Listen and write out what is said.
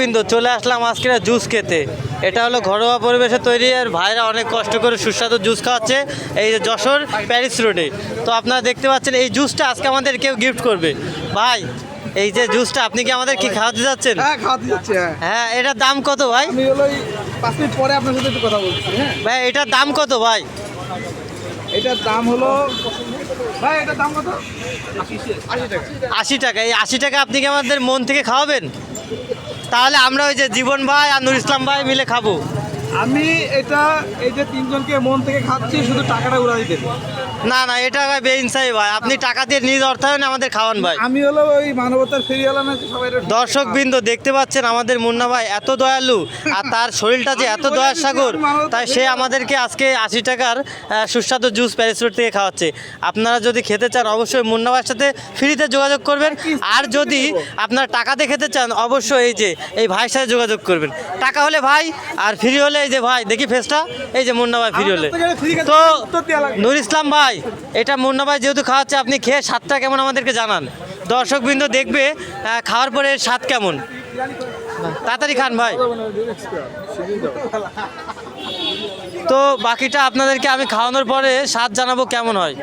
বিন্দু চলে আসলাম আজকে জুস খেতে। এটা হলো ঘরোয়া পরিবেশে তৈরি, আর ভাইরা অনেক কষ্ট করে সুস্বাদু জুস খাওয়াচ্ছে এই যে যশোর প্যারিস রোডে। তো আপনারা দেখতে পাচ্ছেন এই জুসটা আজকে আমাদের কেউ গিফট করবে। ভাই এই যে জুসটা আপনি কি আমাদের কি খাওয়াতে যাচ্ছেন? হ্যাঁ, খাওয়াতে যাচ্ছি। হ্যাঁ, এটার দাম কত ভাই? আমি হলো 5 মিনিট পরে আপনার সাথে একটু কথা বলছি। হ্যাঁ, ভাই এটার দাম কত ভাই? এটার দাম হলো ভাই, এটার দাম কত? 80 টাকা। 80 টাকা। এই 80 টাকা আপনি কি আমাদের মন থেকে খাওয়াবেন? তাহলে আমরা ওই যে জীবন ভাই আর নুর ইসলাম ভাই মিলে খাবো। আমি এই যে তিনজনকে মন থেকে খাচ্ছি, শুধু টাকাটা উড়া দিতে। না না, এটা ভাই বেইনসাফি ভাই, আপনি টাকা দিয়ে নিজ অর্থায়নে আমাদের খাওয়ান ভাই। আমি হলো ওই মানবতার ফেরিওয়ালা না, সবাই দর্শক বৃন্দ দেখতে পাচ্ছেন আমাদের মুন্না ভাই এত দয়ালু, আর তার শরীরটা যে এত দয়ার সাগর, তাই সে আমাদেরকে আজকে 80 টাকার সুস্বাদু জুস প্যারিস রোড থেকে খাওয়াচ্ছে। আপনারা যদি খেতে চান অবশ্যই মুন্না ভাইয়ের সাথে ফ্রিতে যোগাযোগ করবেন, আর যদি আপনারা টাকা দিয়ে খেতে চান অবশ্যই এই যে এই ভাইয়ের সাথে যোগাযোগ করবেন। টাকা হলে ভাই আর ফ্রি হলে এই যে ভাই, দেখি ফেসটা, এই যে মুন্না ভাই ফ্রি হলে। তো নুর ইসলাম ভাই, এটা মুন্না ভাই যেহেতু খাওয়াচ্ছে, আপনি খেয়ে স্বাদটা কেমন আমাদেরকে জানান। দর্শকবৃন্দ দেখবে খাওয়ার পরে স্বাদ কেমন। তাড়াতাড়ি খান ভাই। তো বাকিটা আপনাদেরকে আমি খাওয়ানোর পরে স্বাদ জানাবো কেমন হয়।